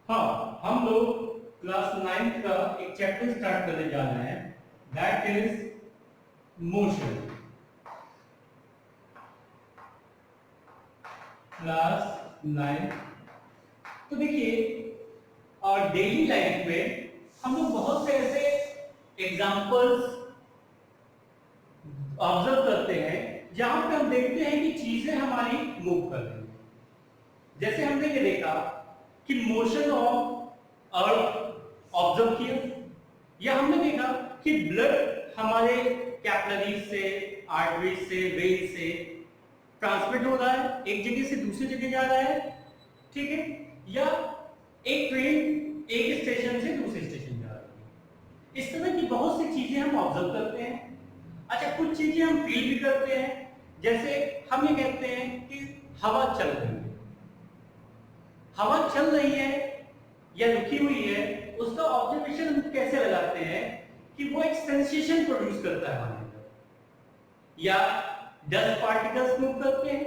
हाँ, हम लोग क्लास 9th का एक चैप्टर स्टार्ट करने जा रहे हैं, दैट इज मोशन। क्लास 9। तो देखिए, और डेली लाइफ में हम लोग बहुत से ऐसे एग्जाम्पल्स ऑब्जर्व करते हैं जहां पे हम देखते हैं कि चीजें हमारी मूव कर रही हैं। जैसे हमने ये देखा कि मोशन ऑफ अर्थ ऑब्जर्व किया, या हमने देखा कि ब्लड हमारे कैपिलरीज से, आर्टरीज से, वेन से ट्रांसमिट हो रहा है, एक जगह से दूसरी जगह जा रहा है, ठीक है। या एक ट्रेन एक स्टेशन से दूसरे स्टेशन जा रही है। इस तरह की बहुत सी चीजें हम ऑब्जर्व करते हैं। अच्छा, कुछ चीजें हम फील भी करते हैं, जैसे हम ये कहते हैं कि हवा चल रही है। हवा चल रही है या रुकी हुई है, उसका ऑब्जर्वेशन हम कैसे लगाते हैं कि वो एक सेंसेशन प्रोड्यूस करता है हमारे अंदर, या डस्ट पार्टिकल्स मूव करते हैं,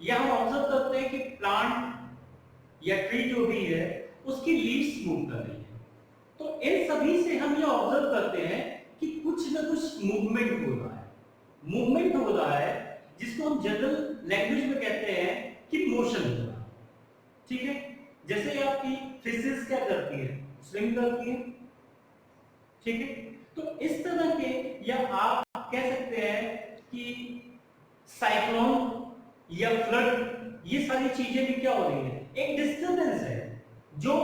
या हम ऑब्जर्व करते हैं कि प्लांट या ट्री जो भी है उसकी लीव्स मूव कर रही है। तो इन सभी से हम ये ऑब्जर्व करते हैं कि कुछ ना कुछ मूवमेंट हो रहा है। मूवमेंट हो रहा है जिसको हम जनरल लैंग्वेज में कहते हैं कि मोशन हो रहा है, ठीक है। जैसे आपकी फिशेस क्या करती है, स्विम करती है, ठीक है। तो इस तरह के, या आप कह सकते हैं कि साइक्लोन या फ्लड, ये सारी चीजें भी क्या हो रही है, एक डिस्टर्बेंस है जो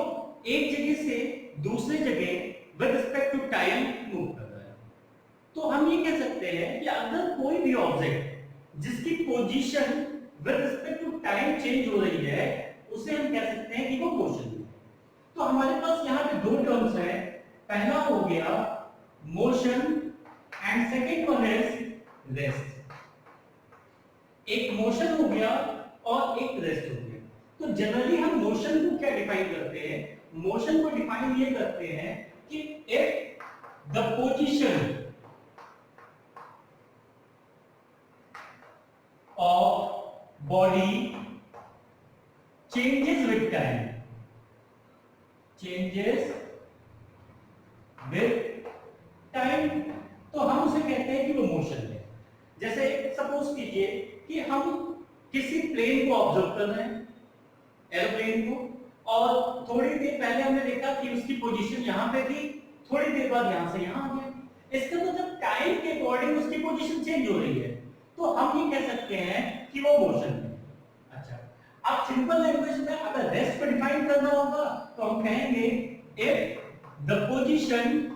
एक जगह से दूसरे जगह with respect to time move कर रहा है। तो हम ये कह सकते हैं कि अगर कोई भी ऑब्जेक्ट जिसकी position with respect to time change हो रही है, उसे हम कह सकते हैं कि वो मोशन है। तो हमारे पास यहाँ पे दो टर्म्स हैं, पहला हो गया motion and second one is rest. एक मोशन हो गया और एक रेस्ट हो गया। तो जनरली हम मोशन को क्या डिफाइन करते हैं, मोशन को डिफाइन ये करते हैं कि if the position of body changes with time, changes with time, तो हम उसे कहते हैं कि वो मोशन है। जैसे सपोज कीजिए कि हम किसी प्लेन को ऑब्जर्व कर रहे हैं, एरोप्लेन को, और थोड़ी देर पहले हमने देखा कि उसकी पोजीशन यहां पे थी, थोड़ी देर बाद यहां से यहां आ गया। इसका मतलब टाइम के अकॉर्डिंग उसकी पोजीशन चेंज हो रही है, तो हम ये कह सकते हैं कि वो मोशन है। अच्छा, अब सिंपल लैंग्वेज में अगर रेस्ट को डिफाइन करना होगा तो हम कहेंगे if the position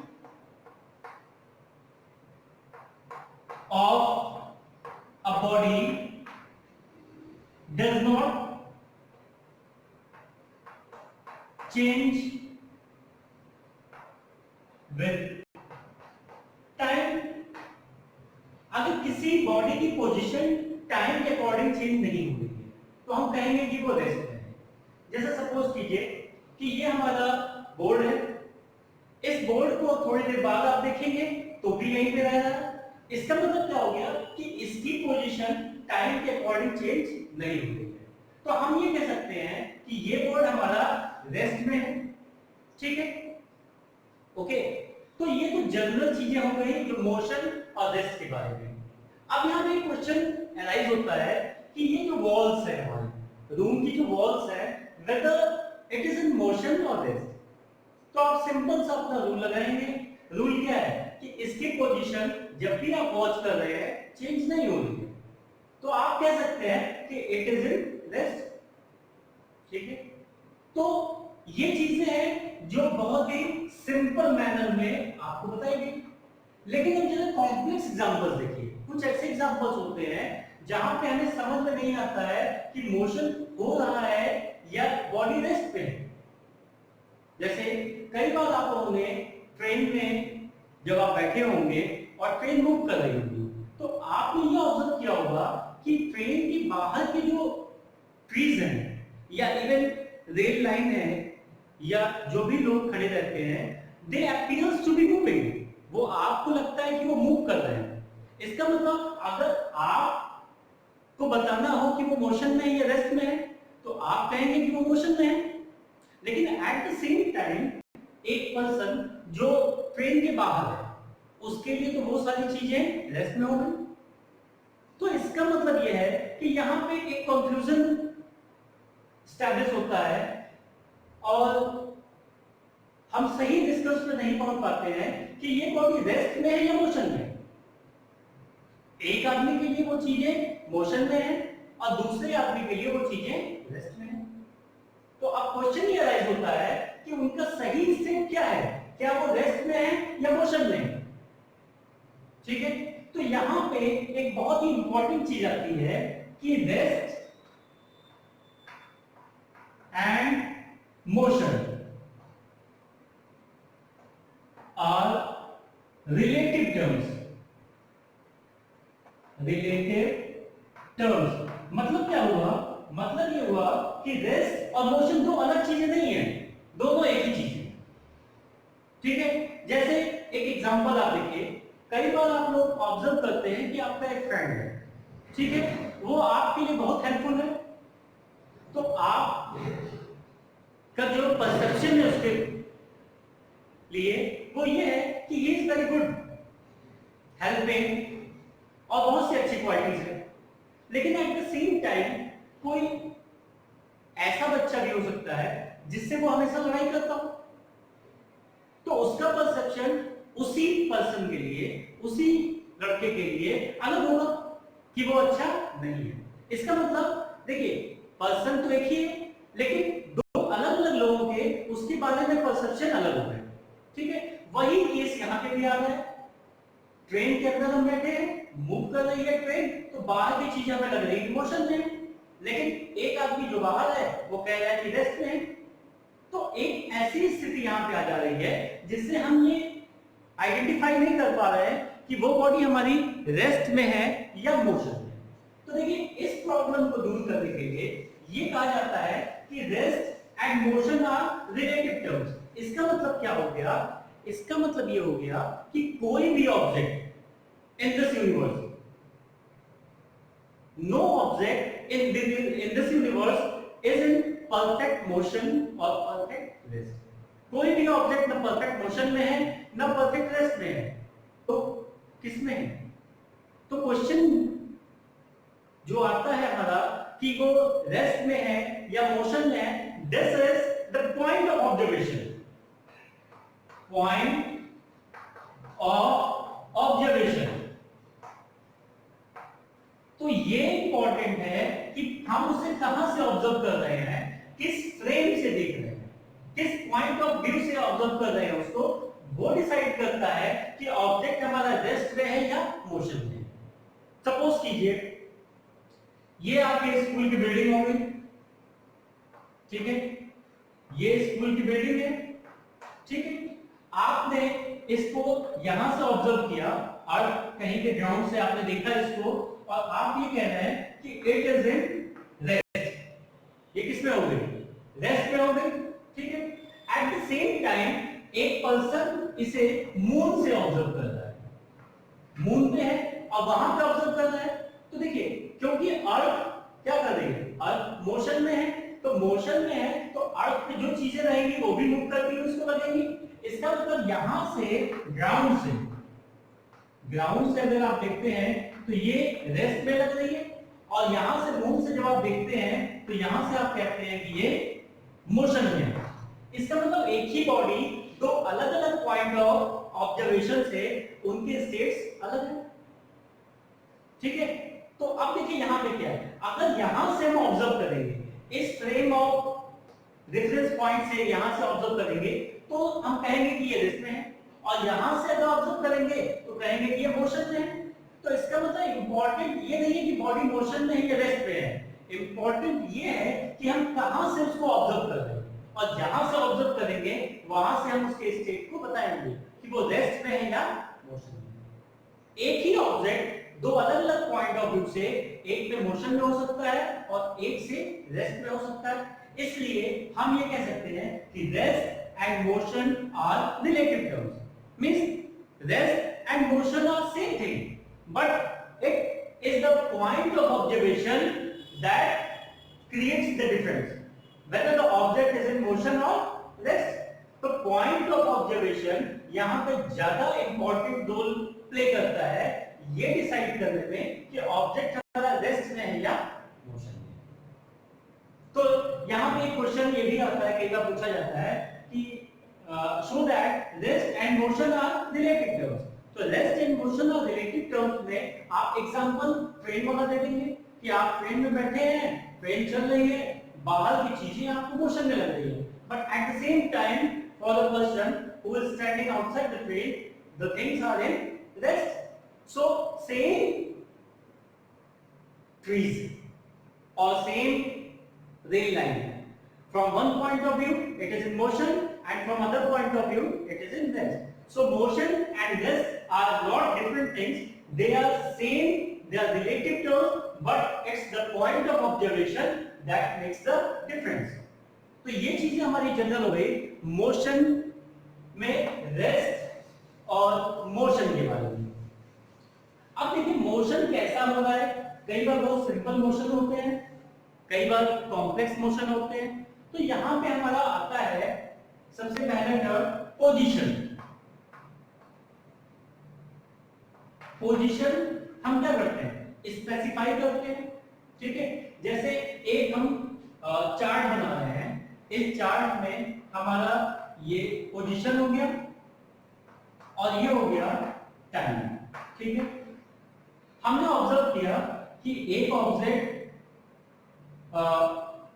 of a body does not change with time, अगर किसी बॉडी की पोजीशन टाइम के अकॉर्डिंग चेंज नहीं हो रही है तो हम कहेंगे कि वो रेस्ट है। जैसे सपोज कीजिए कि ये हमारा बोर्ड है, इस बोर्ड को थोड़ी देर बाद आप देखेंगे तो भी यहीं पे रहेगा। इसका मतलब क्या हो गया कि इसकी पोजीशन टाइम के अकॉर्डिंग चेंज नहीं हो रही है। तो हम ये कह सकते हैं कि ये बोर्ड हमारा रेस्ट में है, ठीक है, ओके। तो ये कुछ जनरल चीजें हो गई जो मोशन और रेस्ट के बारे में। अब यहाँ पे एक क्वेश्चन अराइज होता है कि ये जो वॉल्स है, हमारे रूम की जो वॉल्स है, whether it is in motion और रेस्ट। तो आप सिंपल सा अपना रूल लगाएंगे। रूल क्या है कि इसकी पोजीशन जब भी आप वॉच कर रहे हैं चेंज नहीं हो रही है, तो आप कह सकते हैं कि इट इज इन रेस्ट, ठीक है। तो ये चीजें हैं जो बहुत ही सिंपल मैनर में आपको बताई गई। लेकिन अब जरा कॉम्प्लेक्स एग्जांपल्स देखिए, कुछ ऐसे एग्जांपल्स होते हैं जहां पे हमें समझ में नहीं आता है कि मोशन हो रहा है या बॉडी रेस्ट पे है। जैसे कई बार आप लोगों ने ट्रेन में जब आप बैठे होंगे और ट्रेन मूव कर रही होगी, तो आपने ये ऑब्जर्व किया होगा कि ट्रेन के बाहर के जो ट्रीज हैं या इवन रेल लाइन है या जो भी लोग खड़े रहते हैं, they appears to be moving, वो आपको लगता है कि वो मूव कर रहे हैं। इसका मतलब अगर आपको बताना हो कि वो मोशन में है या रेस्ट में है, तो आप कहेंगे कि वो मोशन में है। लेकिन एट द सेम टाइम एक पर्सन जो ट्रेन के बाहर है उसके लिए तो वो सारी चीजें रेस्ट में हो गई। तो इसका मतलब यह है कि यहाँ पे एक कंफ्यूजन स्टैब्लिश होता है और हम सही डिस्कस पे नहीं पहुंच पाते हैं कि ये बॉडी रेस्ट में है या मोशन में है। एक आदमी के लिए वो चीजें मोशन में है और दूसरे आदमी के लिए वो चीजें रेस्ट में है। तो अब क्वेश्चन ये अराइज होता है कि उनका सही स्टेट क्या है, क्या वो रेस्ट में है या मोशन में है। ठीक है, तो यहां पे एक बहुत ही इंपॉर्टेंट चीज आती है कि rest and motion are relative terms. मतलब क्या हुआ, मतलब ये हुआ कि रेस्ट और मोशन दो अलग चीजें नहीं है, दोनों एक ही चीज है। ठीक है, जैसे एक एग्जांपल आप देखिए, कई बार आप लोग ऑब्जर्व करते हैं कि आपका एक फ्रेंड है, ठीक है, वो आपके लिए बहुत हेल्पफुल है, तो आप का जो परसेप्शन है उसके लिए वो ये है कि he is very good, helping और बहुत सी अच्छी क्वालिटीज है। लेकिन एट द सेम टाइम कोई ऐसा बच्चा भी हो सकता है जिससे वो हमेशा लड़ाई करता हो, तो उसका परसेप्शन उसी पर्सन के लिए, उसी लड़के के लिए अलग होगा कि वो अच्छा नहीं है। इसका मतलब देखिए, पर्सन तो एक ही है लेकिन दो अलग अलग लोगों के उसके बारे में परसेप्शन अलग हो गए। ठीक है, वही केस यहाँ पे भी आ रहा है। ट्रेन के अंदर हम बैठे हैं, मूव कर रही है ट्रेन, तो बाहर की चीजें हमें लग रही है मोशन में, लेकिन एक आदमी जो बाहर है वो कह रहा है कि रेस्ट में है। तो एक ऐसी स्थिति यहाँ पे आ जा रही है जिससे हम ये आइडेंटिफाई नहीं कर पा रहे हैं कि वो बॉडी हमारी रेस्ट में है या मोशन में। तो देखिए, इस प्रॉब्लम को दूर करने के लिए ये कहा जाता है कि rest and motion are relative terms. इसका मतलब क्या हो गया, इसका मतलब ये हो गया कि कोई भी object in this universe, no object in this universe is in perfect motion और परफेक्ट रेस्ट। कोई भी ऑब्जेक्ट ना परफेक्ट मोशन में है ना परफेक्ट रेस्ट में है, तो किस में है? तो क्वेश्चन जो आता है हमारा कि वो रेस्ट में है या मोशन में है, this is the point of observation. Point of observation. तो ये इंपॉर्टेंट है कि हम उसे कहां से ऑब्जर्व कर रहे हैं, किस फ्रेम से देख रहे हैं, किस पॉइंट ऑफ व्यू से ऑब्जर्व कर रहे हैं, उसको वो डिसाइड करता है कि ऑब्जेक्ट हमारा रेस्ट में है या मोशन में। सपोज कीजिए ये आपके स्कूल की बिल्डिंग हो गई, ठीक है, ये स्कूल की बिल्डिंग है, ठीक है, आपने इसको यहां से ऑब्जर्व किया और कहीं के ग्राउंड से आपने देखा इसको, और आप ये कह रहे हैं कि इट इज इन रेस्ट। ये किस में हो गई? रेस्ट में हो गई, ठीक है। एट द सेम टाइम एक पर्सन इसे मून से ऑब्जर्व कर रहा है, मून पे है और वहां पे ऑब्जर्व कर रहा है। तो देखिए, क्योंकि अर्थ क्या कर रही है, अर्थ मोशन में है, तो मोशन में है तो अर्थ पे जो चीजें रहेंगी वो भी मूव करती हुई उसको लगेंगी। इसका मतलब यहां से ग्राउंड से अगर आप देखते हैं तो ये रेस्ट में लग रही है, और यहां से मून से जब आप देखते हैं तो यहां से आप कहते हैं कि ये मोशन में है। इसका मतलब एक ही बॉडी दो अलग अलग पॉइंट ऑफ ऑब्जर्वेशन से उनके स्टेट्स अलग हैं, ठीक है। तो अब देखिए यहां पे क्या है, अगर यहां से हम ऑब्जर्व करेंगे इस फ्रेम ऑफ रेफरेंस पॉइंट से, यहां से ऑब्जर्व करेंगे तो हम कहेंगे कि ये रेस्ट में है, और यहां से अगर ऑब्जर्व करेंगे तो कहेंगे कि ये मोशन में है। तो इसका मतलब इंपॉर्टेंट ये नहीं है कि बॉडी मोशन में है या रेस्ट में है, इंपॉर्टेंट ये है कि हम कहां से उसको ऑब्जर्व कर रहे हैं, और जहां से ऑब्जर्व करेंगे वहां से हम उसके स्टेट को बताएंगे कि वो रेस्ट में है या मोशन में। एक ही ऑब्जेक्ट दो अलग अलग पॉइंट ऑफ व्यू से, एक पे मोशन में हो सकता है और एक से रेस्ट में हो सकता है। इसलिए हम ये कह सकते हैं कि rest and motion are relative terms, means rest and motion are same thing, but it is the point of observation that creates the difference. whether the object is in motion or rest. तो point of observation यहाँ पे ज्यादा important role play करता है ये decide करने में कि ऑब्जेक्ट हमारा रेस्ट में है या मोशन में। तो यहाँ पे एक क्वेश्चन ये भी आता है, कई बार पूछा जाता है कि show that rest and motion are related terms. तो rest and motion are related terms में आप एग्जांपल ट्रेन वाला दे देंगे कि आप ट्रेन में बैठे हैं, ट्रेन चल रही है, बाहर की चीजें आपको मोशन में लग रही है, but at the same time for the person who is standing outside the train the things are in rest. So same trees or same rail line, from one point of view it is in motion and from other point of view it is in rest. So motion and rest are not different things, they are same, they are related terms, but it's the point of observation that makes the difference. तो ये चीजें हमारी general हो गई motion में rest और motion के बारे में। अब देखिए मोशन कैसा हो रहा है, कई बार बहुत सिंपल मोशन होते हैं, कई बार कॉम्प्लेक्स मोशन होते हैं। तो यहां पे हमारा आता है सबसे पहले टर्म पोजीशन। पोजीशन हम क्या करते हैं, स्पेसिफाई करते हैं, ठीक है। जैसे एक हम चार्ट बना रहे हैं, इस चार्ट में हमारा ये पोजीशन हो गया और ये हो गया टाइम, ठीक है। हमने ऑब्जर्व किया कि एक ऑब्जेक्ट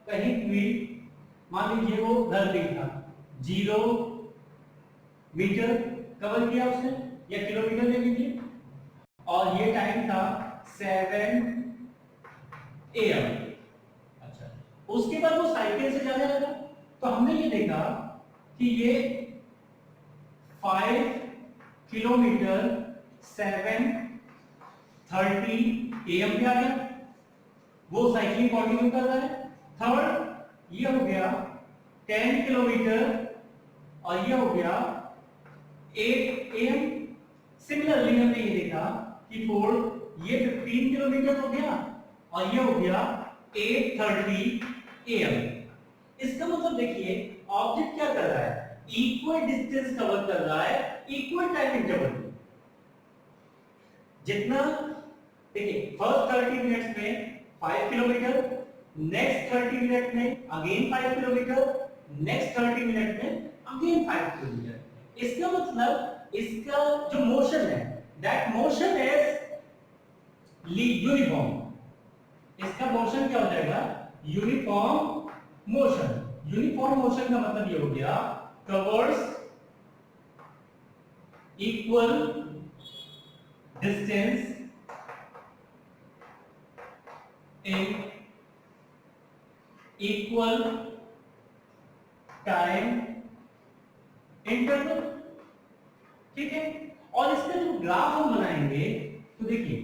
कहीं भी, मान लीजिए वो घर पे था, 0 मीटर कवर किया उसने या किलोमीटर ले लीजिए, और ये टाइम था 7 AM। अच्छा, उसके बाद वो साइकिल से जाने लगा, तो हमने ये देखा कि ये 5 किलोमीटर 7:30 AM पे आ गया, वो साइकिलिंग कंटिन्यू कर रहा है। थर्ड ये हो गया 10 किलोमीटर और ये हो गया 8 AM। सिमिलरली हमने ये देखा कि फोर्थ ये 15 किलोमीटर हो गया और ये हो गया 8:30 AM। इसका मतलब देखिए ऑब्जेक्ट क्या कर रहा है, इक्वल डिस्टेंस कवर कर रहा है इक्वल टाइम इंटरवल में। जितना देखिए फर्स्ट 30 मिनट्स में 5 किलोमीटर, नेक्स्ट 30 मिनट में अगेन 5 किलोमीटर, नेक्स्ट 30 मिनट में अगेन 5 किलोमीटर। इसका मतलब इसका जो मोशन है दैट मोशन इज यूनिफॉर्म। इसका मोशन क्या हो जाएगा, यूनिफॉर्म मोशन। यूनिफॉर्म मोशन का मतलब ये हो गया covers equal distance in equal time interval, ठीक है। और इसका जो ग्राफ हम बनाएंगे तो देखिए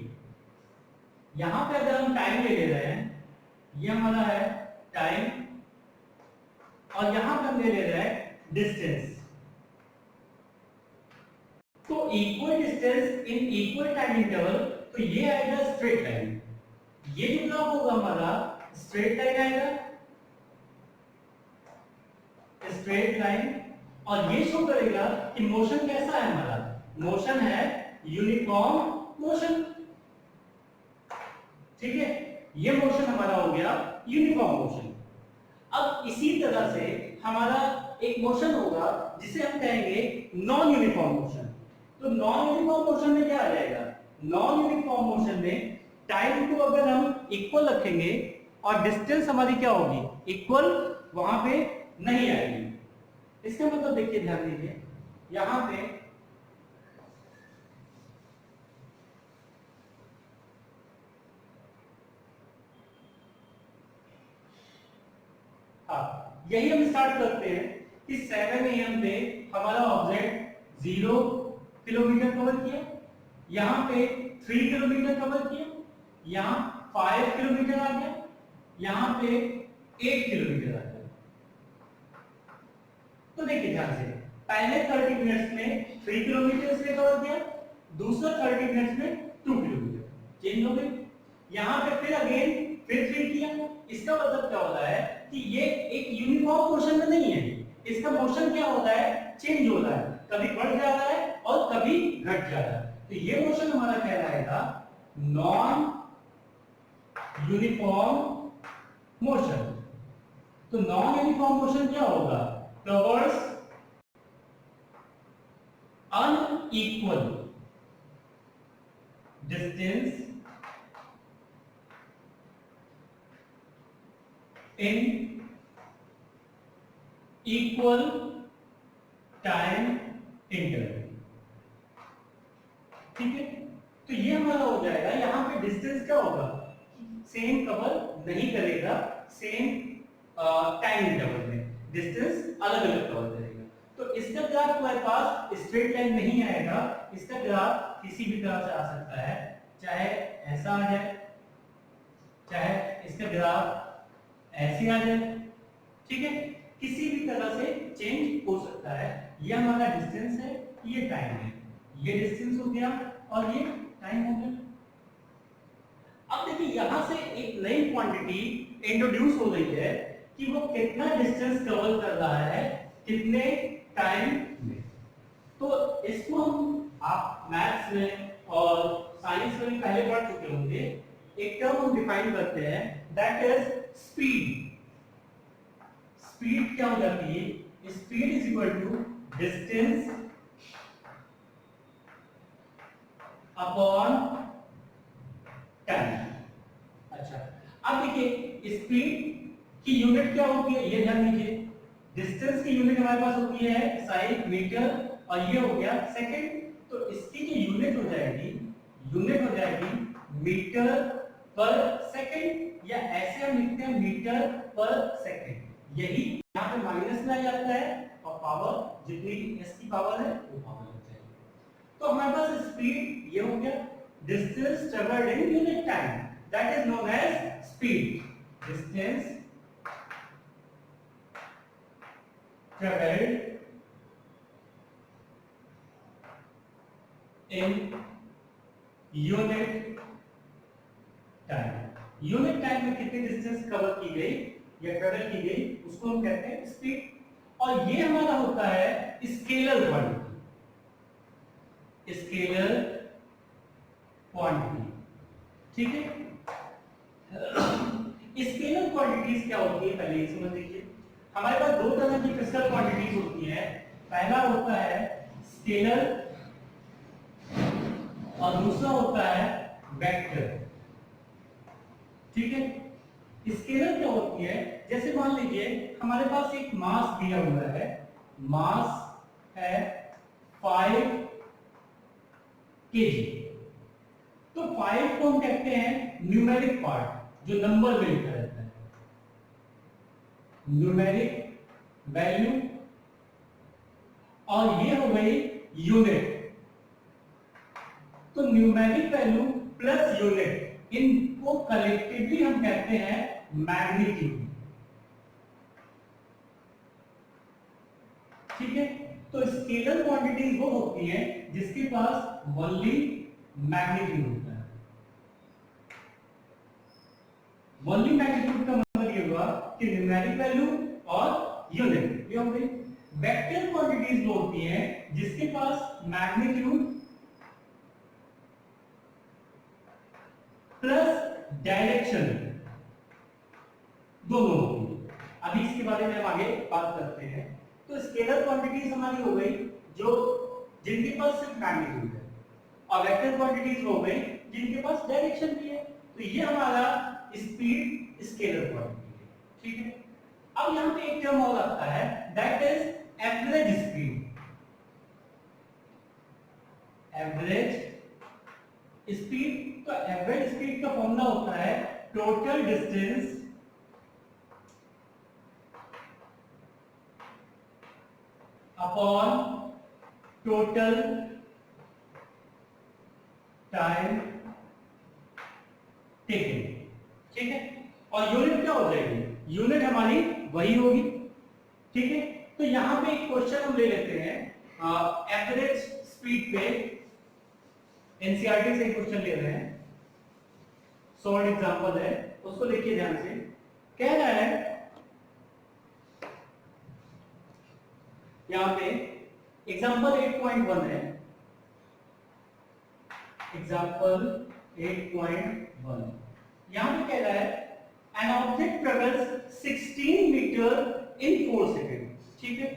यहां पे अगर हम टाइम ले रहे हैं, ये हमारा है टाइम, और यहां पे हम ले रहे हैं डिस्टेंस। तो equal distance in equal time interval, तो ये आएगा स्ट्रेट लाइन। ये जो ग्राफ होगा हमारा स्ट्रेट लाइन आएगा, स्ट्रेट लाइन, और ये शो करेगा कि मोशन कैसा है हमारा, मोशन है यूनिफॉर्म मोशन, ठीक है। ये मोशन हमारा हो गया यूनिफॉर्म मोशन। अब इसी तरह से हमारा एक मोशन होगा जिसे हम कहेंगे नॉन यूनिफॉर्म मोशन। तो नॉन यूनिफॉर्म मोशन में क्या आ जाएगा, नॉन यूनिफॉर्म मोशन में टाइम को अगर हम इक्वल रखेंगे और डिस्टेंस हमारी क्या होगी इक्वल, वहां पे नहीं आएगी। इसका मतलब देखिए ध्यान दीजिए यहां पे यही हम स्टार्ट करते हैं कि 7 AM पे हमारा ऑब्जेक्ट 0 किलोमीटर कवर किया, यहां पे 3 किलोमीटर कवर किया, यहां 5 किलोमीटर आ गया, यहां पे 8 किलोमीटर आ गया। तो देखिए ध्यान से पहले 30 मिनट्स में 3 किलोमीटर से कवर किया, दूसरा 30 मिनट्स में 2 किलोमीटर चेंज हो गई। यहां पे फिर अगेन फिर 3 किया। इसका मतलब क्या हो रहा है कि ये एक मोशन क्या होता है, चेंज होता है, कभी बढ़ जाता है और कभी घट जाता है। तो ये मोशन हमारा कहलाएगा नॉन यूनिफॉर्म मोशन। तो नॉन यूनिफॉर्म मोशन क्या होगा, covers unequal distance in equal time interval. ठीक है, तो ये हमारा हो जाएगा, यहां पे डिस्टेंस क्या होगा, सेम कवर नहीं करेगा, सेम टाइम इंटरवल में डिस्टेंस अलग अलग कवर करेगा। तो इसका ग्राफ हमारे पास स्ट्रेट लाइन नहीं आएगा, इसका ग्राफ किसी भी तरह से आ सकता है, चाहे ऐसा आ जाए, चाहे इसका ग्राफ ऐसे आ जाए। ठीक है, किसी भी तरह से चेंज हो सकता है। ये हमारा डिस्टेंस है, ये टाइम है, ये डिस्टेंस हो गया और ये टाइम हो गया। अब देखिए यहां से एक नई क्वांटिटी इंट्रोड्यूस हो रही है कि वो कितना डिस्टेंस कवर कर रहा है कितने टाइम में। तो इसको हम आप मैथ्स में और साइंस में भी पहले पढ़ चुके होंगे। एक टर्म हम डिफाइन करते हैं, दैट इज स्पीड। स्पीड क्या हो जाती है, speed is equal to distance upon time. अच्छा, अब देखिए स्पीड की यूनिट क्या होती है, ये ध्यान दीजिए। डिस्टेंस की यूनिट हमारे पास होती है साइन मीटर और ये हो गया सेकंड। तो इसकी जो यूनिट हो जाएगी, यूनिट हो जाएगी मीटर पर सेकंड, या ऐसे हम लिखते हैं मीटर पर सेकंड। यही यहाँ पे माइनस में आ जाता है और पावर जितनी एस की पावर है वो पावर लग जाएगी। तो हमारे पास स्पीड ये हो गया, distance traveled in unit time, that is known as speed. Distance traveled in unit time. Unit time में कितनी डिस्टेंस कवर की गई या ट्रेवल की गई उसको हम कहते हैं स्पीड। और ये हमारा होता है स्केलर क्वांटिटी, स्केलर क्वांटिटी। ठीक है, स्केलर क्वांटिटीज क्या होती है पहले समझ लीजिए। हमारे पास दो तरह की फिजिकल क्वांटिटीज होती है, पहला होता है स्केलर और दूसरा होता है वेक्टर। ठीक है, स्केलर क्या होती है, जैसे मान लीजिए हमारे पास एक मास दिया हुआ है, मास है 5 केजी। तो 5 को हम कहते हैं न्यूमेरिक पार्ट, जो नंबर में लिखा रहता है, न्यूमेरिक वैल्यू, और ये हो गई यूनिट। तो न्यूमेरिक वैल्यू प्लस यूनिट, इनको कलेक्टिवली हम कहते हैं मैग्नीट्यूड। ठीक है, तो स्केलर क्वांटिटीज वो होती हैं जिसके पास ओनली मैग्नीट्यूड होता है। ओनली मैग्नीट्यूड का मतलब ये हुआ कि न्यूमेरिक वैल्यू और यूनिट, ये हो गई। वेक्टर क्वांटिटीज वो होती हैं जिसके पास मैग्नीट्यूड प्लस डायरेक्शन दोनों होती है। अभी इसके बारे में हम आगे बात करते हैं। तो स्केलर क्वांटिटीज हमारी हो गई जो जिनके पास सिर्फ मैग्नीट्यूड है, और वेक्टर क्वांटिटीज हो गई जिनके पास डायरेक्शन भी है। तो ये हमारा स्पीड स्केलर क्वांटिटी है। ठीक है, अब यहां पे एक टर्म और आता है, that is average speed. Average speed, तो एवरेज स्पीड का फॉर्मूला होता है total distance upon total time taken. ठीक है, और यूनिट क्या हो जाएगी, यूनिट हमारी वही होगी। ठीक है, तो यहां पे एक क्वेश्चन हम ले लेते हैं, एवरेज स्पीड पे एनसीईआरटी से क्वेश्चन ले रहे हैं, शॉर्ट एग्जांपल है, उसको देखिए ध्यान से। कह रहा है यहाँ पे एग्जाम्पल 8.1 है, एग्जाम्पल 8.1 यहाँ पे कह रहा है an object travels 16 meter in 4 second. ठीक है,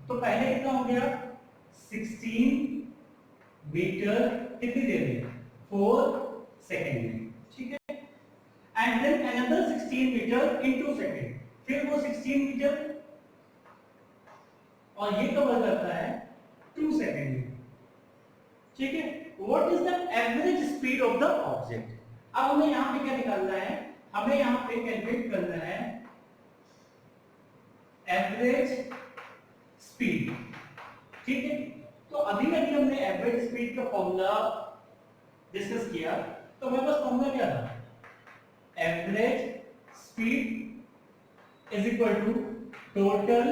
तो पहले कितना हो गया 16 मीटर कितनी देर में 4 सेकेंड में। ठीक है, and then another 16 meter in 2 second, फिर वो 16 मीटर और ये कवर करता है 2 सेकेंड में। ठीक है, what is the average speed of the object. अब हमें यहां पे क्या निकालना है, हमें यहां पे कैलकुलेट करना है एवरेज स्पीड। ठीक है, तो अभी हमने एवरेज स्पीड का फॉर्मूला डिस्कस किया, तो हमारे पास फॉर्मूला क्या था, average speed is equal to total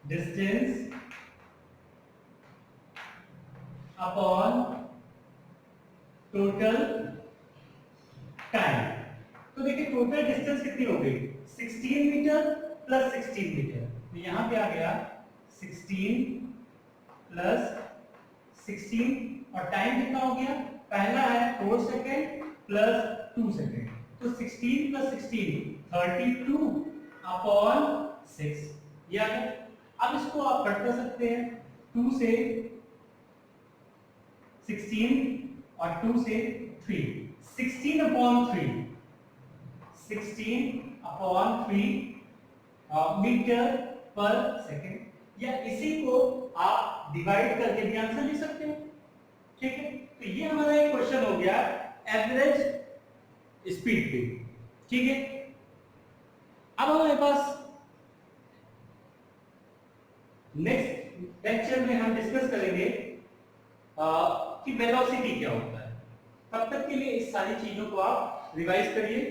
distance upon total time. तो देखिए टोटल डिस्टेंस कितनी हो गई 16 मीटर प्लस 16 मीटर, तो यहां पे आ गया 16 प्लस 16 और टाइम कितना हो गया, पहला है 4 सेकेंड प्लस 2 सेकेंड, तो 16 प्लस 16 32 अपॉन 6 ये आ गया। अब इसको आप कट कर सकते हैं, 2 से 16 और 2 से 3, 16 अपॉन 3 मीटर पर सेकेंड, या इसी को आप डिवाइड करके भी आंसर लिख सकते हो। ठीक है, तो ये हमारा एक क्वेश्चन हो गया एवरेज स्पीड पे। ठीक है, अब हमारे पास नेक्स्ट लेक्चर में हम डिस्कस करेंगे कि वेलोसिटी क्या होता है। तब तक के लिए इस सारी चीजों को आप रिवाइज करिए।